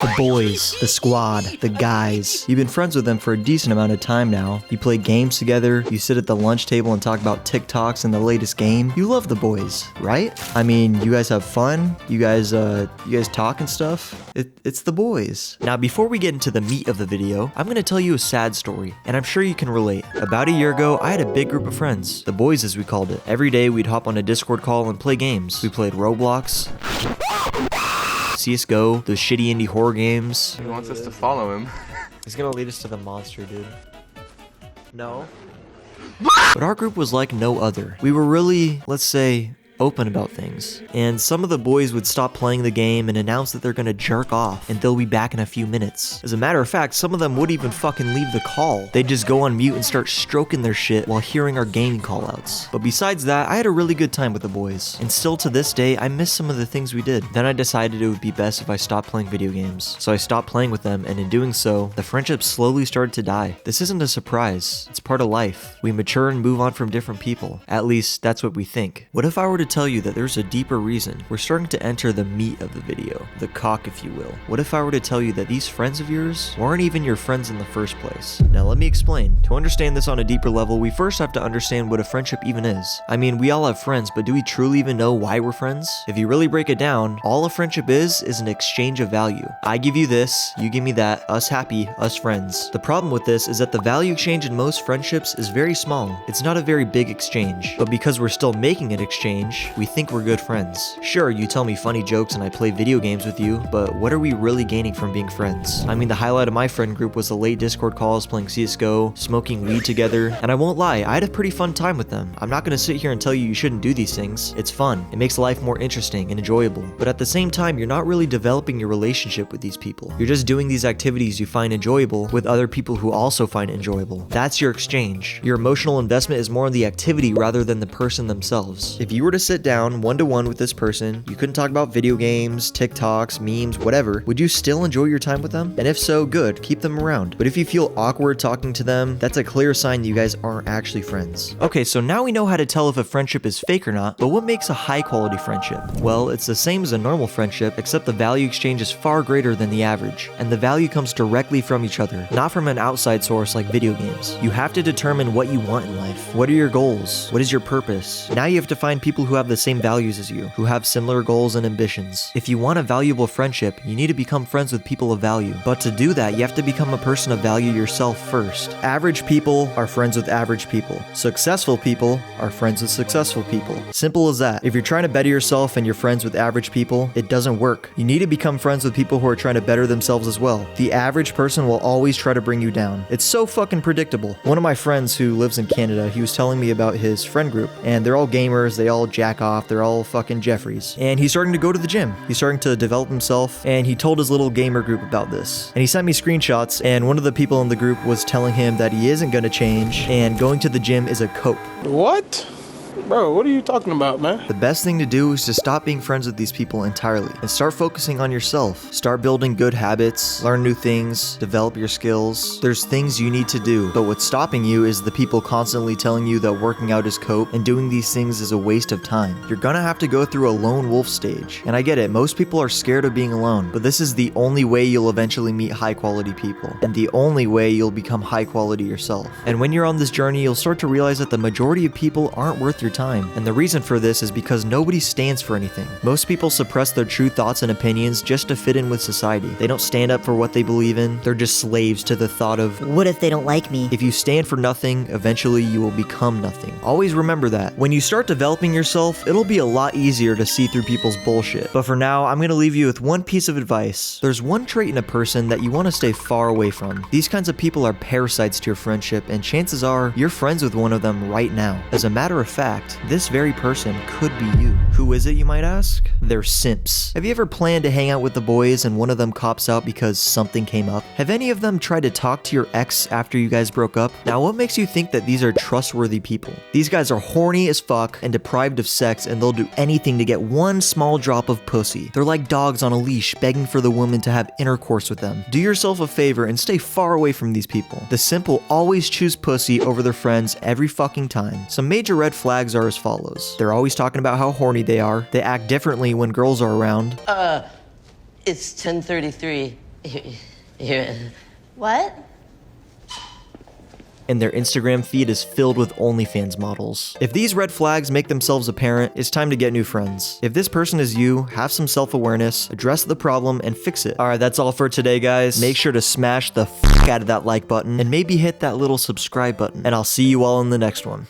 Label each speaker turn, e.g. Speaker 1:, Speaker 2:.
Speaker 1: The boys, the squad, the guys. You've been friends with them for a decent amount of time now. You play games together, you sit at the lunch table and talk about TikToks and the latest game. You love the boys, right? I mean, you guys have fun, you guys talk and stuff. It's the boys. Now, before we get into the meat of the video, I'm gonna tell you a sad story, and I'm sure you can relate. About a year ago, I had a big group of friends, the boys as we called it. Every day we'd hop on a Discord call and play games. We played Roblox, CSGO, those shitty indie horror games.
Speaker 2: He wants us to follow him.
Speaker 1: He's gonna lead us to the monster, dude. No. But our group was like no other. We were really, let's say, open about things. And some of the boys would stop playing the game and announce that they're gonna jerk off and they'll be back in a few minutes. As a matter of fact, some of them wouldn't even fucking leave the call. They'd just go on mute and start stroking their shit while hearing our gaming callouts. But besides that, I had a really good time with the boys. And still to this day, I miss some of the things we did. Then I decided it would be best if I stopped playing video games. So I stopped playing with them, and in doing so, the friendship slowly started to die. This isn't a surprise. It's part of life. We mature and move on from different people. At least, that's what we think. What if I were to tell you that there's a deeper reason? We're starting to enter the meat of the video, the cock if you will. What if I were to tell you that these friends of yours weren't even your friends in the first place? Now let me explain. To understand this on a deeper level, we first have to understand what a friendship even is. I mean, we all have friends, but do we truly even know why we're friends? If you really break it down, all a friendship is an exchange of value. I give you this, you give me that, us happy, us friends. The problem with this is that the value exchange in most friendships is very small. It's not a very big exchange, but because we're still making an exchange, we think we're good friends. Sure, you tell me funny jokes and I play video games with you, but what are we really gaining from being friends? I mean, the highlight of my friend group was the late Discord calls, playing CSGO, smoking weed together, and I won't lie, I had a pretty fun time with them. I'm not gonna sit here and tell you shouldn't do these things. It's fun. It makes life more interesting and enjoyable. But at the same time, you're not really developing your relationship with these people. You're just doing these activities you find enjoyable with other people who also find it enjoyable. That's your exchange. Your emotional investment is more on the activity rather than the person themselves. If you were to sit down one-to-one with this person, you couldn't talk about video games, TikToks, memes, whatever, would you still enjoy your time with them? And if so, good, keep them around. But if you feel awkward talking to them, that's a clear sign you guys aren't actually friends. Okay, so now we know how to tell if a friendship is fake or not, but what makes a high quality friendship? Well, it's the same as a normal friendship, except the value exchange is far greater than the average, and the value comes directly from each other, not from an outside source like video games. You have to determine what you want in life. What are your goals? What is your purpose? Now you have to find people who have the same values as you, who have similar goals and ambitions. If you want a valuable friendship, you need to become friends with people of value. But to do that, you have to become a person of value yourself first. Average people are friends with average people. Successful people are friends with successful people. Simple as that. If you're trying to better yourself and you're friends with average people, it doesn't work. You need to become friends with people who are trying to better themselves as well. The average person will always try to bring you down. It's so fucking predictable. One of my friends who lives in Canada, he was telling me about his friend group, and they're all gamers, they all jack off, they're all fucking Jeffries. And he's starting to go to the gym. He's starting to develop himself, and he told his little gamer group about this. And he sent me screenshots, and one of the people in the group was telling him that he isn't gonna change, and going to the gym is a cope.
Speaker 3: What? Bro, what are you talking about, man?
Speaker 1: The best thing to do is to stop being friends with these people entirely and start focusing on yourself. Start building good habits, learn new things, develop your skills. There's things you need to do, but what's stopping you is the people constantly telling you that working out is cope and doing these things is a waste of time. You're gonna have to go through a lone wolf stage. And I get it, most people are scared of being alone, but this is the only way you'll eventually meet high quality people, and the only way you'll become high quality yourself. And when you're on this journey, you'll start to realize that the majority of people aren't worth your time. And the reason for this is because nobody stands for anything. Most people suppress their true thoughts and opinions just to fit in with society. They don't stand up for what they believe in. They're just slaves to the thought of,
Speaker 4: what if they don't like me?
Speaker 1: If you stand for nothing, eventually you will become nothing. Always remember that. When you start developing yourself, it'll be a lot easier to see through people's bullshit. But for now, I'm gonna leave you with one piece of advice. There's one trait in a person that you want to stay far away from. These kinds of people are parasites to your friendship, and chances are you're friends with one of them right now. As a matter of fact, this very person could be you. Who is it, you might ask? They're simps. Have you ever planned to hang out with the boys and one of them cops out because something came up? Have any of them tried to talk to your ex after you guys broke up? Now, what makes you think that these are trustworthy people? These guys are horny as fuck and deprived of sex, and they'll do anything to get one small drop of pussy. They're like dogs on a leash begging for the woman to have intercourse with them. Do yourself a favor and stay far away from these people. The simp will always choose pussy over their friends every fucking time. Some major red flags are as follows. They're always talking about how horny they are. They act differently when girls are around.
Speaker 5: It's 10:33.
Speaker 2: What?
Speaker 1: And their Instagram feed is filled with OnlyFans models. If these red flags make themselves apparent, it's time to get new friends. If this person is you, have some self-awareness, address the problem, and fix it. Alright, that's all for today, guys. Make sure to smash the f*** out of that like button, and maybe hit that little subscribe button. And I'll see you all in the next one.